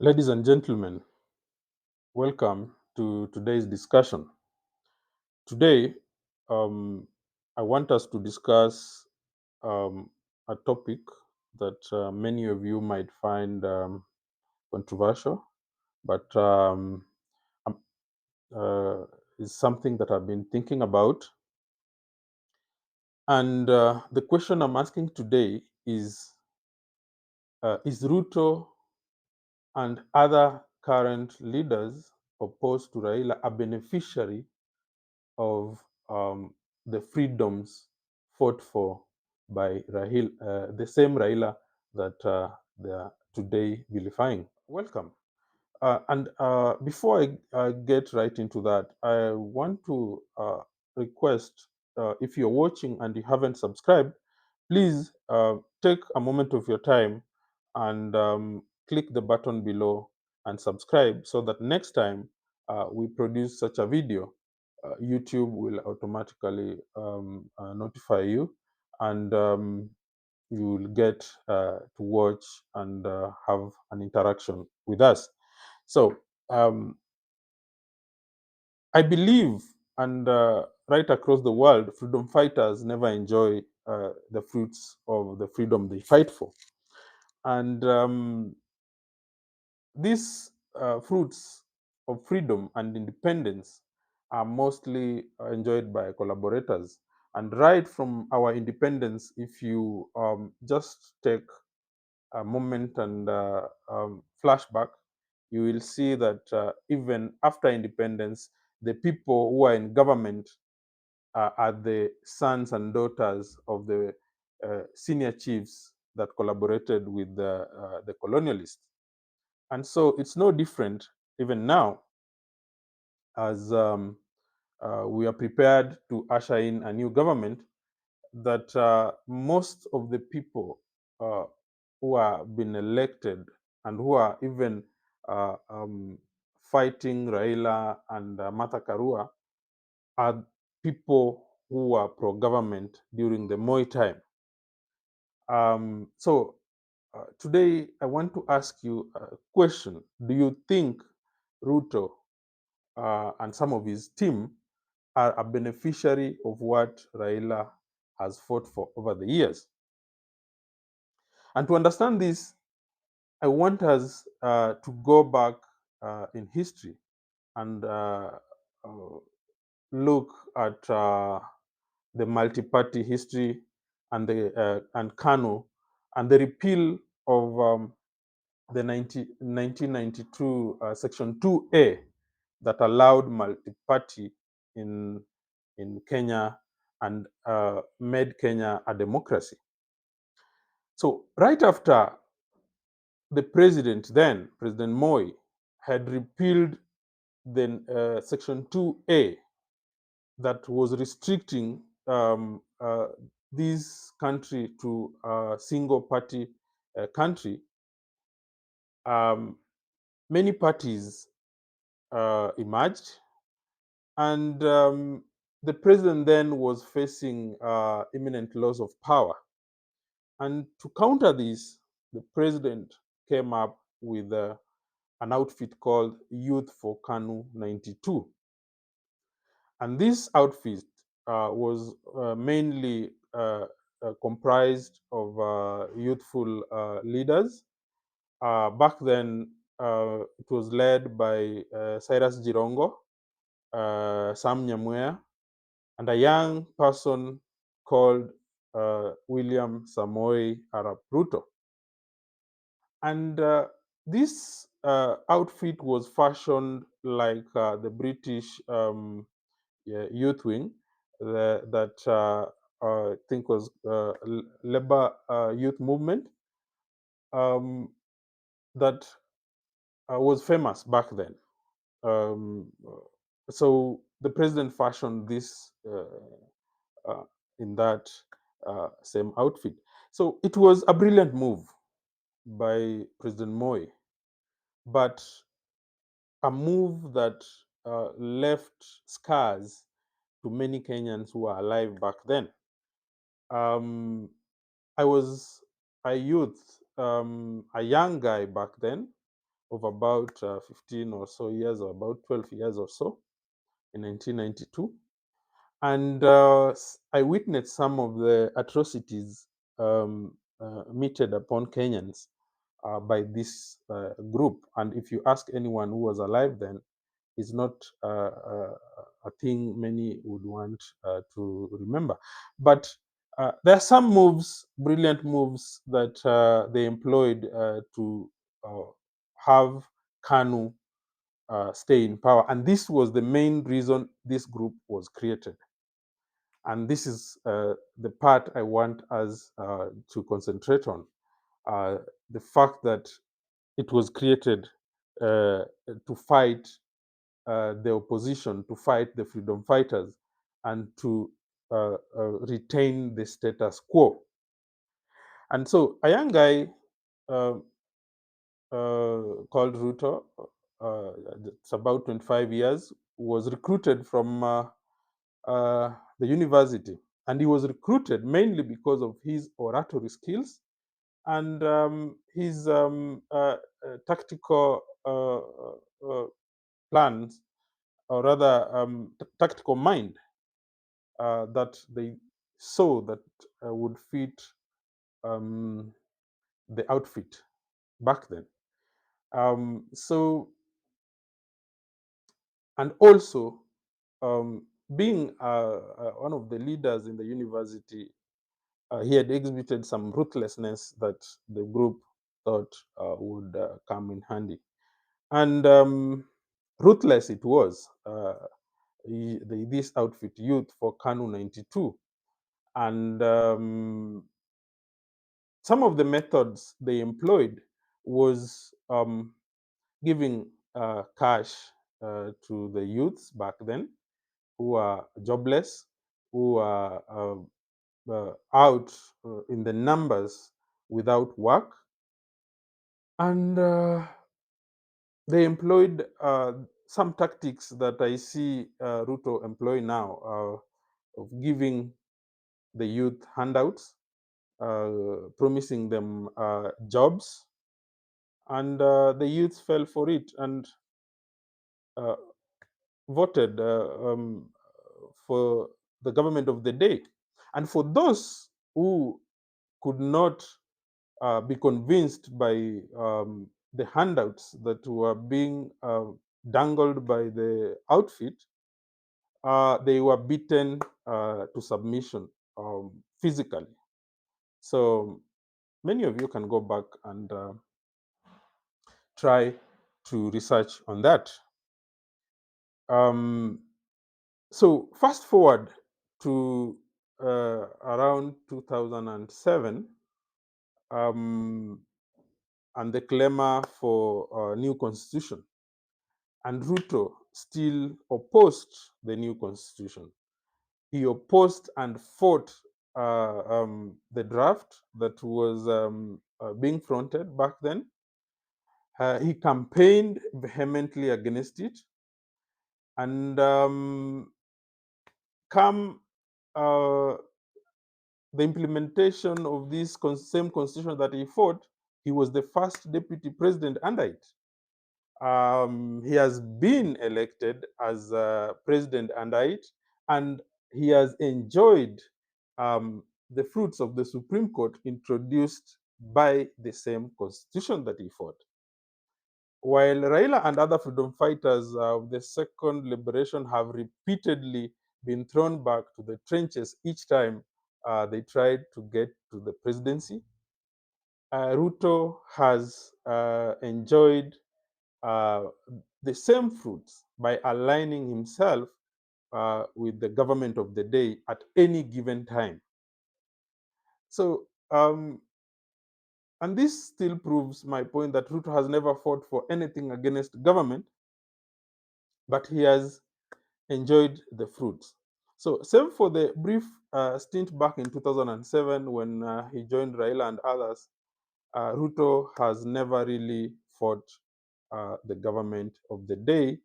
Ladies and gentlemen, welcome to today's discussion. Today, um, I want us to discuss a topic that many of you might find controversial, but um, is something that I've been thinking about. And the question I'm asking today is Ruto and other current leaders opposed to Raila a beneficiary of the freedoms fought for by the same Raila that they are today vilifying? Welcome. And before I get right into that, I want to request, if you're watching and you haven't subscribed, please take a moment of your time and click the button below and subscribe so that next time we produce such a video, YouTube will automatically notify you, and you will get to watch and have an interaction with us. So um, I believe, and right across the world, freedom fighters never enjoy the fruits of the freedom they fight for. And these fruits of freedom and independence are mostly enjoyed by collaborators. And right from our independence, if you just take a moment and flashback, you will see that even after independence, the people who are in government are the sons and daughters of the senior chiefs that collaborated with the colonialists. And so it's no different even now as we are prepared to usher in a new government that most of the people uh, who are been elected and who are even uh, um, fighting Raila and Martha Karua are people who were pro-government during the Moi time. So today I want to ask you a question. Do you think Ruto and some of his team are a beneficiary of what Raila has fought for over the years? And to understand this, I want us to go back in history and uh, look at the multi-party history and the and kanu and the repeal of the 1992 section 2A that allowed multi-party in Kenya and made Kenya a democracy. So right after the president then, President Moi, had repealed the section 2A that was restricting this country to a single party country, um, many parties emerged, and the president then was facing imminent loss of power. And to counter this, the president came up with an outfit called Youth for Kanu 92. And this outfit was mainly comprised of youthful leaders. Back then, it was led by Cyrus Jirongo, Sam Nyamwea, and a young person called William Samoei Arap Ruto. And this outfit was fashioned like the British youth wing that I think was Labour Youth Movement um, that was famous back then. Um, so the president fashioned this uh, in that same outfit. So it was a brilliant move by President Moi, but a move that left scars to many Kenyans who were alive back then. Um, I was a youth, a young guy back then, of about 15 or so years, or about 12 years or so, in 1992. And I witnessed some of the atrocities meted upon Kenyans by this group. And if you ask anyone who was alive then, it's not a thing many would want to remember. But there are some moves, brilliant moves, that they employed to uh, have Kanu stay in power. And this was the main reason this group was created. And this is the part I want us to concentrate on, uh, the fact that it was created to fight the opposition, to fight the freedom fighters, and to retain the status quo. And so a young guy uh, called Ruto, it's about 25 years, was recruited from the university. And he was recruited mainly because of his oratory skills and his tactical plans, or rather tactical mind, that they saw that would fit um, the outfit back then. So, and also being one of the leaders in the university, he had exhibited some ruthlessness that the group thought would come in handy. And ruthless it was. This outfit youth for Kanu 92. And some of the methods they employed was giving cash to the youths back then, who are jobless, who are out in the numbers without work. And they employed some tactics that I see Ruto employ now, of giving the youth handouts, promising them jobs, and the youth fell for it and uh, voted for the government of the day. And for those who could not be convinced by the handouts that were being dangled by the outfit, they were beaten to submission physically. So many of you can go back and try to research on that. Um, so fast forward to around 2007, um, and the clamor for a new constitution. And Ruto still opposed the new constitution. He opposed and fought the draft that was being fronted back then. He campaigned vehemently against it. And come uh, the implementation of this same constitution that he fought, he was the first deputy president under it. He has been elected as president under it, and he has enjoyed the fruits of the Supreme Court introduced by the same constitution that he fought. While Raila and other freedom fighters of the second liberation have repeatedly been thrown back to the trenches each time they tried to get to the presidency, Ruto has enjoyed uh, the same fruits by aligning himself with the government of the day at any given time. So, and this still proves my point that Ruto has never fought for anything against government, but he has enjoyed the fruits. So, same for the brief stint back in 2007 when he joined Raila and others, Ruto has never really fought the government of the day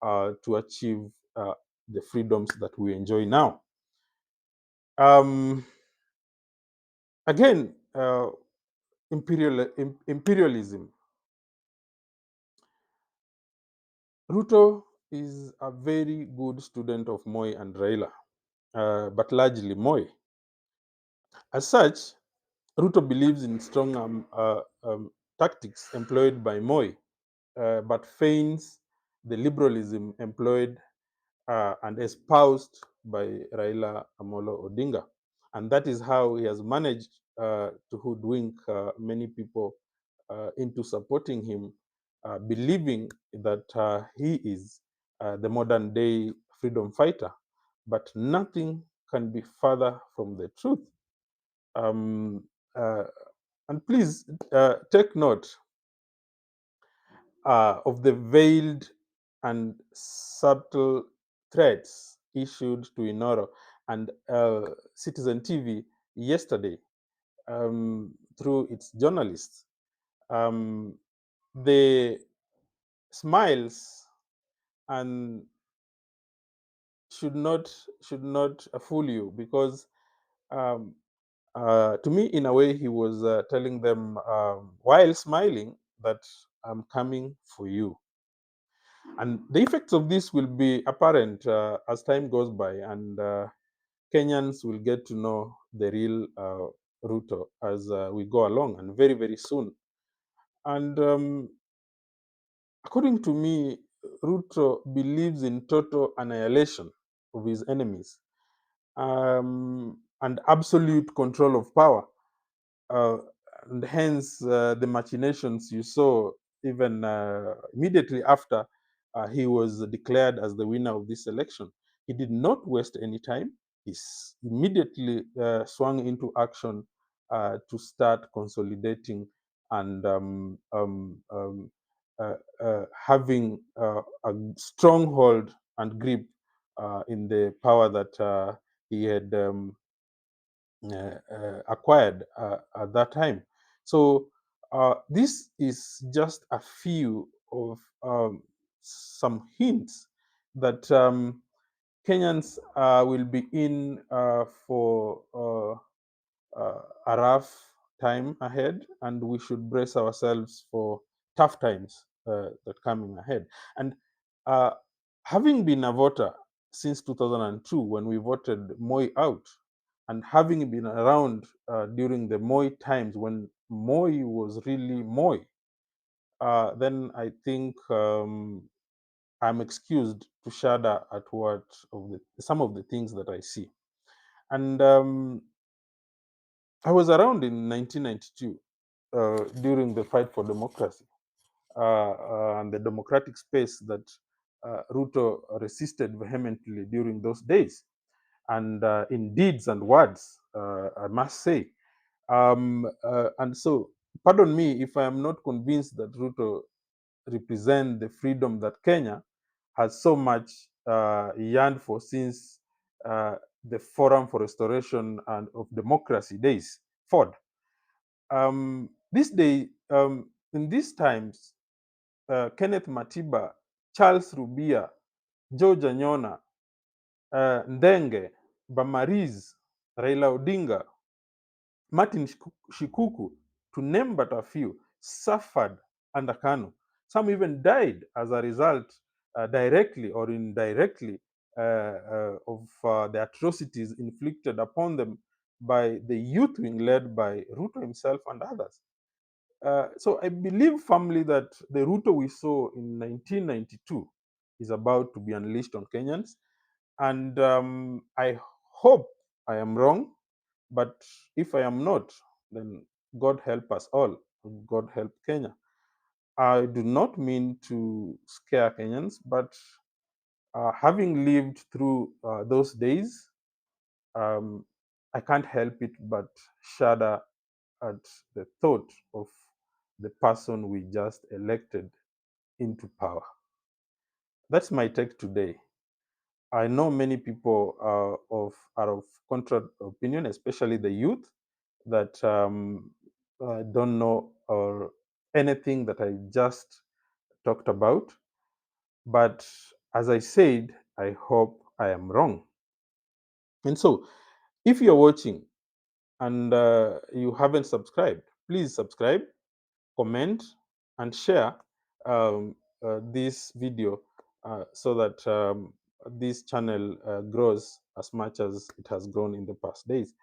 to achieve the freedoms that we enjoy now. Um, Again, imperialism. Ruto is a very good student of Moi and Raila, but largely Moi. As such, Ruto believes in strong tactics employed by Moi, but feigns the liberalism employed and espoused by Raila Amollo Odinga. And that is how he has managed to hoodwink many people into supporting him, believing that he is the modern day freedom fighter. But nothing can be further from the truth. Um, uh, and please take note of the veiled and subtle threats issued to Inoro and Citizen TV yesterday through its journalists. Um, the smiles and should not fool you, because um, to me, in a way, he was telling them while smiling that I'm coming for you. And the effects of this will be apparent as time goes by, and Kenyans will get to know the real Ruto as we go along, and very, very soon. And according to me, Ruto believes in total annihilation of his enemies and absolute control of power. Uh, and hence the machinations you saw even immediately after he was declared as the winner of this election. He did not waste any time. Immediately swung into action to start consolidating and having a stronghold and grip in the power that he had acquired at that time. So this is just a few of some hints that Kenyans will be in for a rough time ahead, and we should brace ourselves for tough times that coming ahead. And uh, having been a voter since 2002, when we voted Moi out, and having been around during the Moi times when Moi was really Moi, then I think I'm excused to shudder at what of the some of the things that I see. And I was around in 1992 during the fight for democracy and the democratic space that Ruto resisted vehemently during those days, and in deeds and words, I must say. And so, pardon me if I am not convinced that Ruto represent the freedom that Kenya has so much yearned for since the Forum for Restoration and of Democracy days, FORD. In these times, Kenneth Matiba, Charles Rubia, George Anyona, Ndenge, Bamariz, Raila Odinga, Martin Shikuku, to name but a few, suffered under Kanu. Some even died as a result, directly or indirectly, of the atrocities inflicted upon them by the youth wing led by Ruto himself and others. So I believe firmly that the Ruto we saw in 1992 is about to be unleashed on Kenyans. And I hope I am wrong, but if I am not, then God help us all. God help Kenya. I do not mean to scare Kenyans, but having lived through those days, um, I can't help it but shudder at the thought of the person we just elected into power. That's my take today. I know many people are of contrary opinion, especially the youth, that don't know or anything that I just talked about. But as I said, I hope I am wrong. And so, if you're watching and you haven't subscribed, please subscribe, comment, and share this video so that this channel grows as much as it has grown in the past days.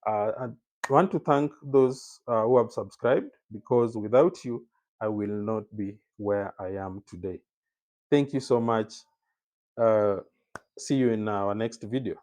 I want to thank those who have subscribed, because without you, I will not be where I am today. Thank you so much. Uh, See you in our next video.